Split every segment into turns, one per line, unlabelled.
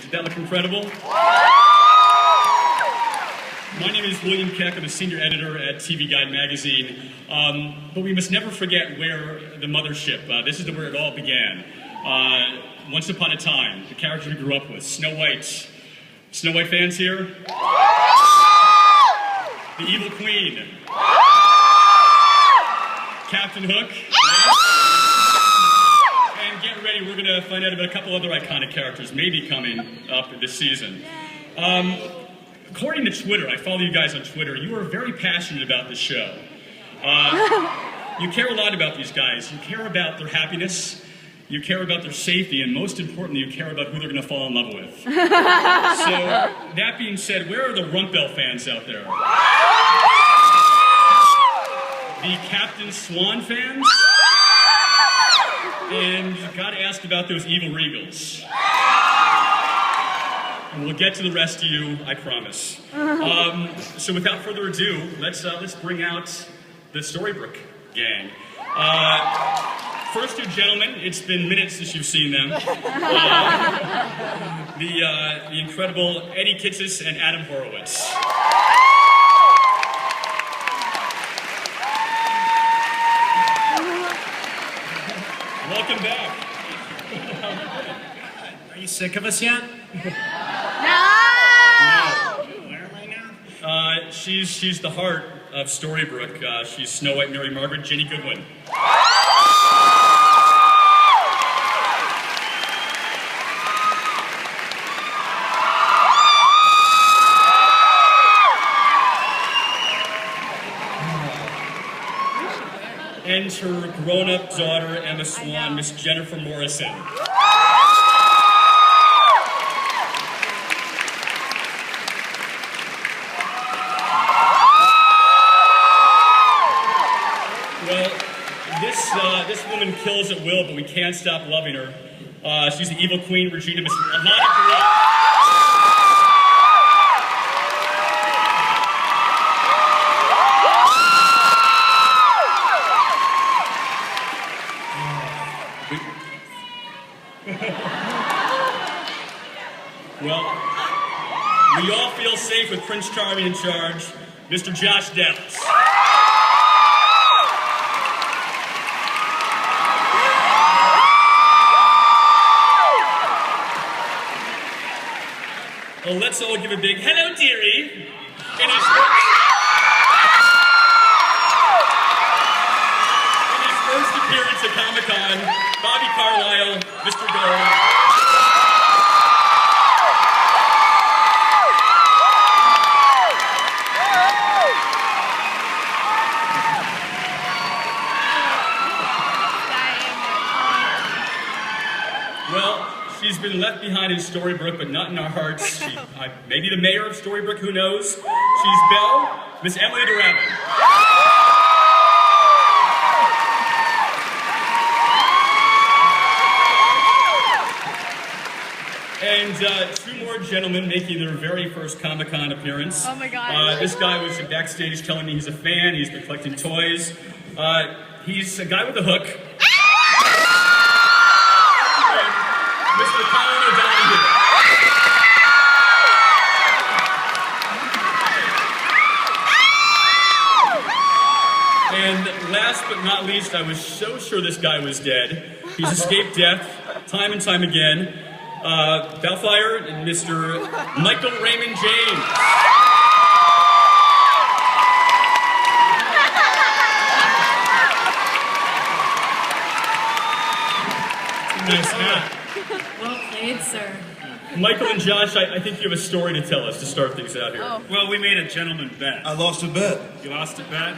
Did that look incredible? My name is William Keck. I'm a senior editor at TV Guide magazine. But we must never forget where the mothership, this is where it all began. Once upon a time, the character we grew up with, Snow White. Snow White fans here? The Evil Queen. Captain Hook. And get ready, we're going to find out about a couple other iconic characters maybe coming up this season. According to Twitter, I follow you guys on Twitter, you are very passionate about this show. You care a lot about these guys. You care about their happiness, you care about their safety, and most importantly, you care about who they're going to fall in love with. So, that being said, where are the Rumpel fans out there? The Captain Swan fans? And you've got to ask about those evil Regals. And we'll get to the rest of you, I promise. So without further ado, let's bring out the Storybrooke gang. First two gentlemen, it's been minutes since you've seen them. The incredible Eddie Kitsis and Adam Horowitz. Welcome back.
Are you sick of us yet?
No!
Where am I now?
She's the heart of Storybrooke. She's Snow White, Mary Margaret, Ginny Goodwin. And her grown-up daughter, Emma Swan, Miss Jennifer Morrison. Well, this woman kills at will, but we can't stop loving her. She's the evil queen, Regina Miss Alana. Well, we all feel safe with Prince Charming in charge, Mr. Josh Dallas. Well, let's all give a big hello, dearie. In his first appearance at Comic-Con, Bobby Carlisle, Mr. Gold. She's been left behind in Storybrooke, but not in our hearts. Maybe the mayor of Storybrooke, who knows? She's Belle, Miss Emily DeRavin. And two more gentlemen making their very first Comic-Con appearance.
Oh my God.
This guy was backstage telling me he's a fan, he's been collecting toys. He's a guy with a hook. Mr. Colin O'Donoghue. And last but not least, I was so sure this guy was dead. He's escaped death time and time again. Bellfire and Mr. Michael Raymond James.
Nice hat.
Well played, sir.
Michael and Josh, I think you have a story to tell us to start things out here.
Oh.
Well, we made a gentleman bet.
I lost a bet.
You lost a bet?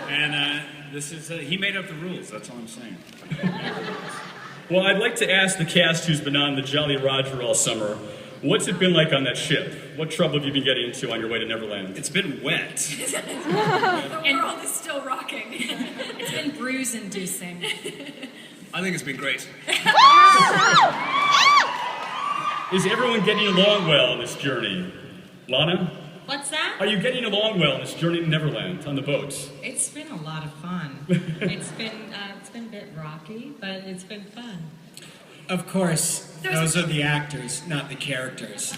And this is, he made up the rules, that's all I'm saying.
Well, I'd like to ask the cast who's been on the Jolly Roger all summer, what's it been like on that ship? What trouble have you been getting into on your way to Neverland?
It's been wet.
The world is still rocking. It's been bruise-inducing.
I think it's been great.
Is everyone getting along well on this journey? Lana?
What's that?
Are you getting along well on this journey to Neverland on the boats?
It's been a lot of fun. It's been a bit rocky, but it's been fun.
Of course, those are the actors, not the characters.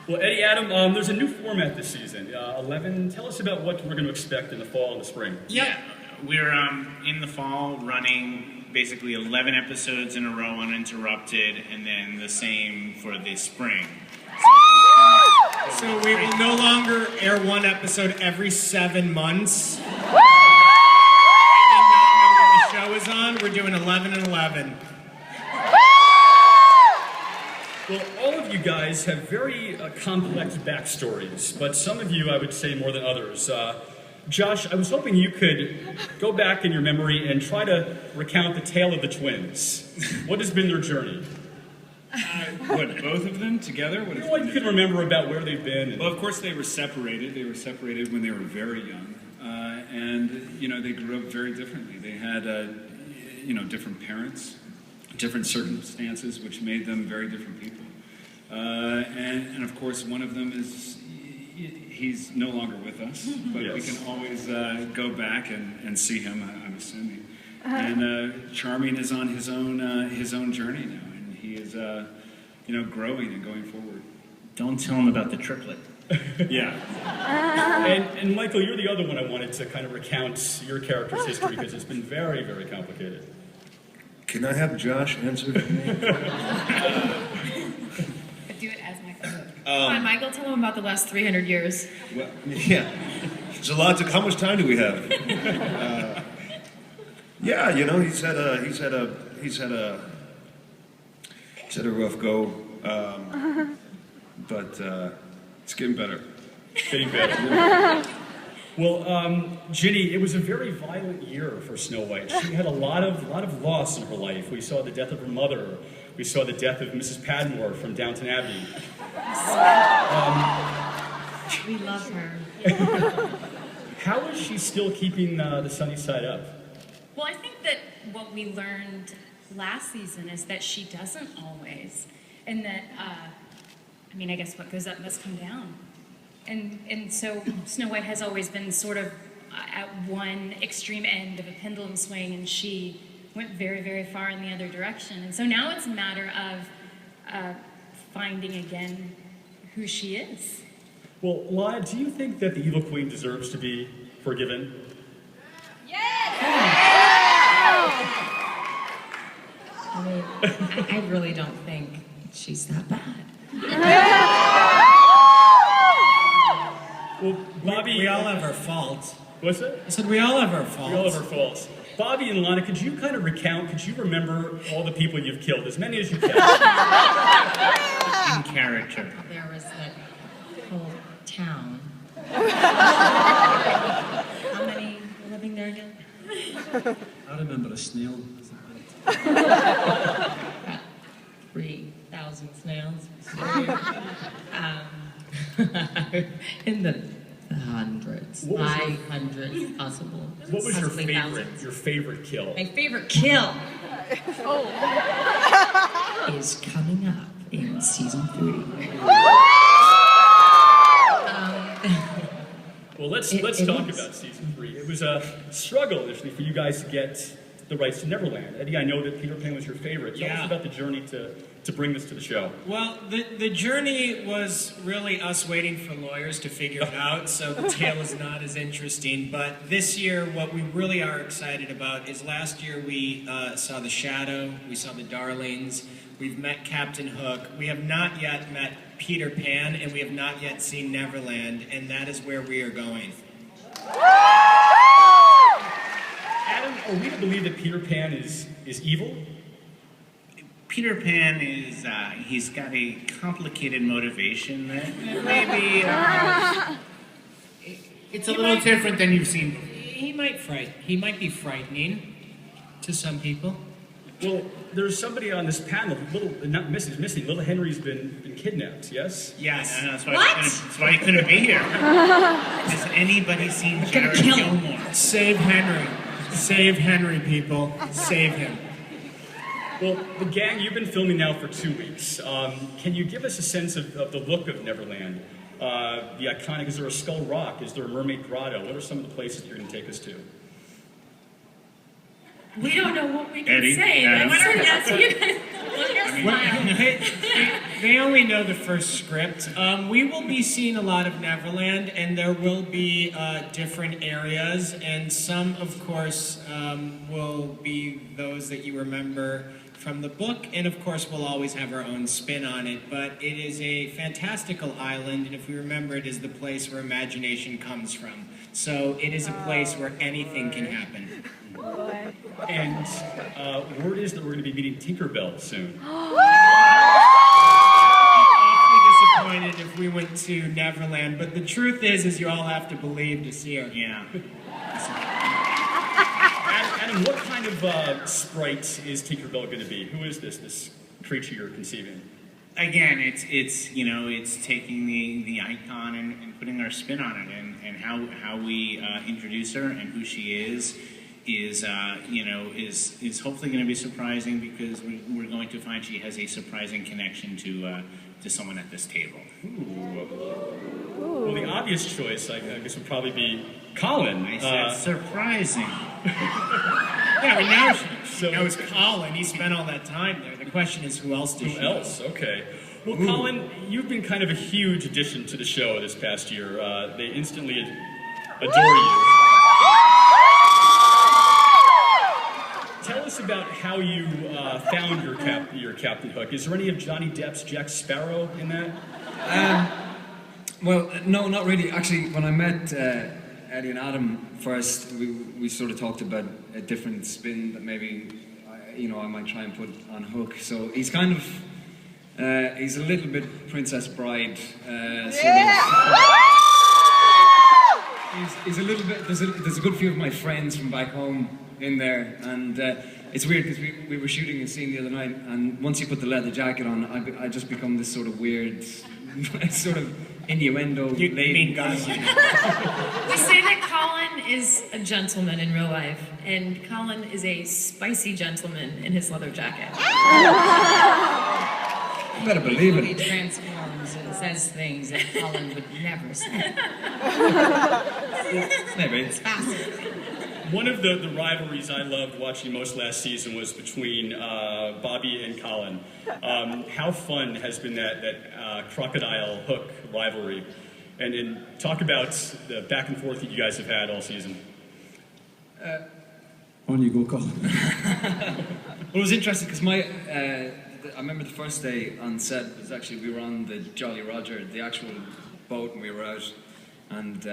Well, Eddie, Adam, there's a new format this season. 11. Tell us about what we're going to expect in the fall and the spring.
Yeah, we're in the fall running basically 11 episodes in a row uninterrupted, and then the same for the spring.
So we will no longer air one episode every 7 months. And not know when the show is on. We're doing 11 and 11.
Well, all of you guys have very complex backstories, but some of you, I would say, more than others. Josh, I was hoping you could go back in your memory and try to recount the tale of the twins. What has been their journey?
What, both of them together?
What you can remember about where they've been.
Well, of course, they were separated. They were separated when they were very young. And, they grew up very differently. They had, different parents, different circumstances, which made them very different people. And of course, one of them he's no longer with us, but
yes.
We can always go back and see him, I'm assuming. And Charming is on his own journey now, and he is, growing and going forward.
Don't tell him about the triplet.
Yeah.
And Michael, you're the other one I wanted to kind of recount your character's history because it's been very, very complicated.
Can I have Josh answer for me?
Do it as Michael. Come on, Michael, tell him about the last 300 years.
Well, yeah. There's a lot to. How much time do we have? Yeah, he's had a rough go, but it's getting better.
Getting better. Well, Ginny, it was a very violent year for Snow White. She had a lot of loss in her life. We saw the death of her mother. We saw the death of Mrs. Padmore from Downton Abbey.
We love her.
How is she still keeping the sunny side up?
Well, I think that what we learned last season is that she doesn't always. And that, I guess what goes up must come down. And so Snow White has always been sort of at one extreme end of a pendulum swing, and she went very, very far in the other direction. And so now it's a matter of finding again who she is.
Well, Lana, do you think that the evil queen deserves to be forgiven?
I really don't think she's that bad.
Well, Bobby...
We all have our faults.
What's that?
I said we all have our faults.
We all have our faults. Bobby and Lana, could you kind of recount, could you remember all the people you've killed, as many as you can?
In character.
There was that whole town. How many were living there again?
I remember a snail.
3,000 snails. In the hundreds, 500 possible.
What was your
possibly
favorite,
thousands.
your favorite kill?
My favorite kill is coming up in season 3.
Well, let's talk about season 3. It was a struggle initially for you guys to get the rights to Neverland. Eddie, I know that Peter Pan was your favorite. Tell us about the journey to bring this to the show.
Well, the journey was really us waiting for lawyers to figure it out, so the tale is not as interesting. But this year, what we really are excited about is last year we saw The Shadow, we saw The Darlings, we've met Captain Hook. We have not yet met Peter Pan, and we have not yet seen Neverland, and that is where we are going.
Adam, are we to believe that Peter Pan is evil?
Peter Pan is, he's got a complicated motivation that maybe, it's a little different than you've seen.
He might be frightening to some people.
Well, there's somebody on this panel, missing. Little Henry's been kidnapped, yes?
Yes. Yeah, that's why
What?
That's why he couldn't be here. Has anybody seen Jared
kill him.
Gilmore?
Save Henry. Save Henry, people. Save him.
Well, the gang, you've been filming now for 2 weeks. Can you give us a sense of the look of Neverland? The iconic, is there a Skull Rock? Is there a Mermaid Grotto? What are some of the places that you're going to take us to?
We don't know what we can
Eddie,
say.
Adam.
That's yes, you guys. Look at your smile.
They only know the first script. We will be seeing a lot of Neverland, and there will be different areas, and some, of course, will be those that you remember from the book, and of course we'll always have our own spin on it, but it is a fantastical island, and if we remember, it is the place where imagination comes from. So it is a place where anything can happen.
And word is that we're going to be meeting Tinkerbell soon.
Awfully disappointed if we went to Neverland, but the truth is you all have to believe to see her.
Yeah.
Adam, what kind of sprite is Tinkerbell going to be? Who is this creature you're conceiving?
Again, it's taking the icon and putting our spin on it, and how we introduce her and who she is hopefully going to be surprising, because we're going to find she has a surprising connection to someone at this table.
Ooh. Well, the obvious choice, I guess, would probably be Colin.
I said surprising.
Yeah, we know she knows Colin. He spent all that time there. The question is, who else does she
Who else? Okay. Well, Colin, you've been kind of a huge addition to the show this past year. They instantly adore you. Tell us about how you found your Captain Hook. Is there any of Johnny Depp's Jack Sparrow in that?
Well, no, not really. Actually, when I met Eddie and Adam first, we sort of talked about a different spin that maybe I might try and put on Hook. So he's kind of he's a little bit Princess Bride sort of. He's a little bit. There's a good few of my friends from back home in there, and it's weird because we were shooting a scene the other night, and once you put the leather jacket on, I just become this sort of weird, sort of innuendo.
You mean Gus?
We say that Colin is a gentleman in real life, and Colin is a spicy gentleman in his leather jacket.
You better believe
He
it.
transforms and says things that Colin would never say.
Maybe.
It's fascinating.
One of the rivalries I loved watching most last season was between Bobby and Colin. How fun has been that Crocodile Hook rivalry? And talk about the back and forth that you guys have had all season.
On you go, Colin.
Well, it was interesting because I remember the first day on set was actually we were on the Jolly Roger, the actual boat, and we were out, and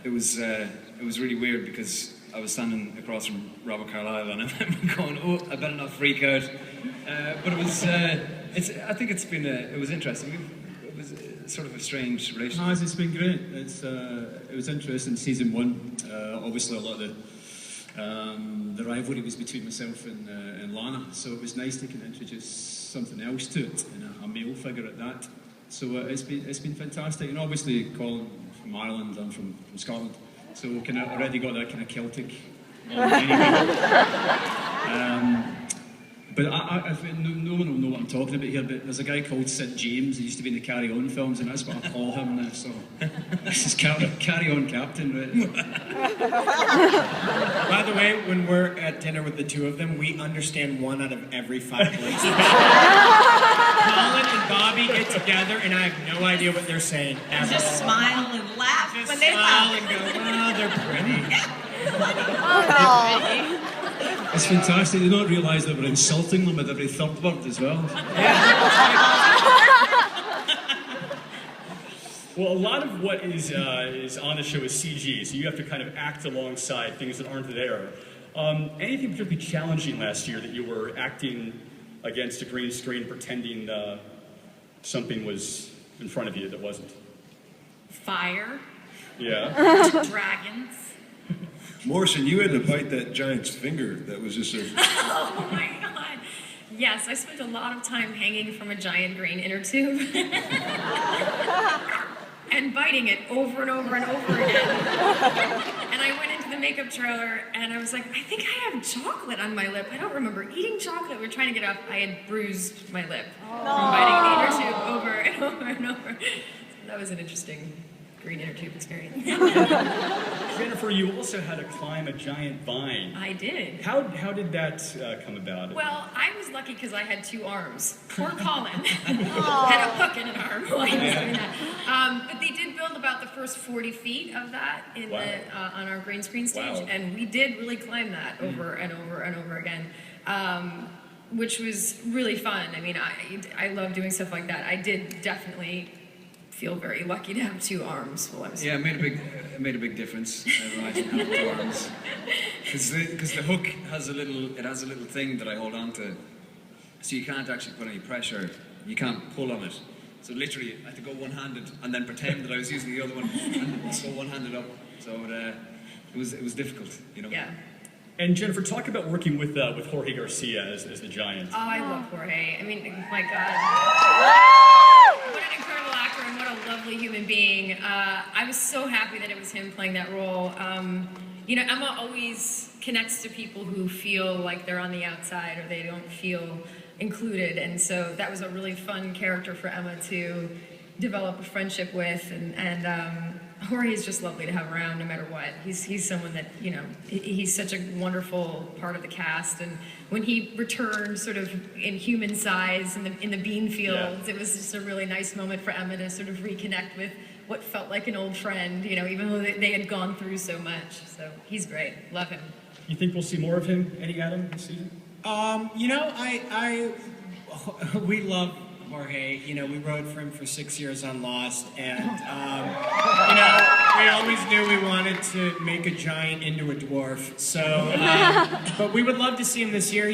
it was really weird because I was standing across from Robert Carlyle and I remember going, "Oh, I better not freak out." But it was, I think it was interesting. It was sort of a strange relationship.
It's been great. It was interesting. Season 1, obviously a lot of the rivalry was between myself and Lana, so it was nice to kind of introduce something else to it, and a male figure at that. So it's been fantastic, and obviously Colin from Ireland, I'm from Scotland, so we kind of already got that kind of Celtic. But no one will know what I'm talking about here, but there's a guy called Sid James, he used to be in the Carry On films, and that's what I call him now, so this is Carry On Captain, right?
By the way, when we're at dinner with the two of them, we understand 1 out of every 5 words. Colin and Bobby get together, and I have no idea what they're saying.
And just smile and laugh
Just
when they
smile
laugh.
and go, "Oh, they're pretty."
It's fantastic. They don't realise that we're insulting them with every third word as well.
Well, a lot of what is on the show is CG, so you have to kind of act alongside things that aren't there. Anything particularly challenging last year that you were acting against a green screen, pretending something was in front of you that wasn't?
Fire,
Yeah.
dragons.
Morrison, you had to bite that giant's finger. That was just a...
Oh my god. Yes, I spent a lot of time hanging from a giant green inner tube and biting it over and over and over again. And I went into the makeup trailer and I was like, I think I have chocolate on my lip. I don't remember eating chocolate. We were trying to get up. I had bruised my lip from biting the inner tube over and over and over. So that was an interesting green inner tube experience.
Jennifer, you also had to climb a giant vine.
I did.
How did that come about?
Well, I was lucky because I had 2 arms. Poor Colin had a hook in an arm while he was doing that. But they did build about the first 40 feet of that in on our green screen stage, and we did really climb that over and over and over again, which was really fun. I mean, I love doing stuff like that. I did definitely feel very lucky to have 2 arms while I was.
Yeah, it made a big difference. I didn't have 2 arms because the hook has a little thing that I hold on to, so you can't actually put any pressure. You can't pull on it. So literally, I had to go one-handed and then pretend that I was using the other one and just go one-handed up. So it was difficult, you know.
Yeah.
And Jennifer, talk about working with Jorge Garcia as the Giant.
Oh, I love Jorge. I mean, my God. What an incredible actor and what a lovely human being. I was so happy that it was him playing that role. You know, Emma always connects to people who feel like they're on the outside or they don't feel included. And so that was a really fun character for Emma to develop a friendship with. And Jorge is just lovely to have around no matter what. He's someone that, you know, he's such a wonderful part of the cast. And when he returned sort of in human size in the bean fields, it was just a really nice moment for Emma to sort of reconnect with what felt like an old friend, you know, even though they had gone through so much. So he's great. Love him.
You think we'll see more of him, Eddie Adam, this season?
You know, we love Jorge. You know, we rode for him for 6 years on Lost, and you know, we always knew we wanted to make a giant into a dwarf. So, but we would love to see him this year.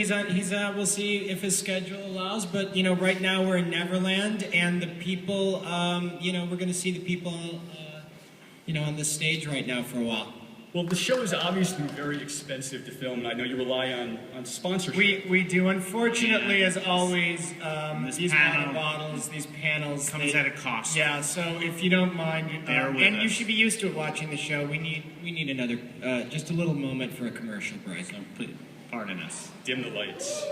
We'll see if his schedule allows. But you know, right now we're in Neverland, and the people, you know, we're going to see the people, you know, on the stage right now for a while.
Well, the show is obviously very expensive to film, and I know you rely on sponsorship.
We do, unfortunately, as always, these
panel
water bottles, these panels.
Comes at a cost.
Yeah, so if you don't mind,
Bear with
and
us.
you should be used to it watching the show, we need another, just a little moment for a commercial break.
So please, pardon us.
Dim the lights.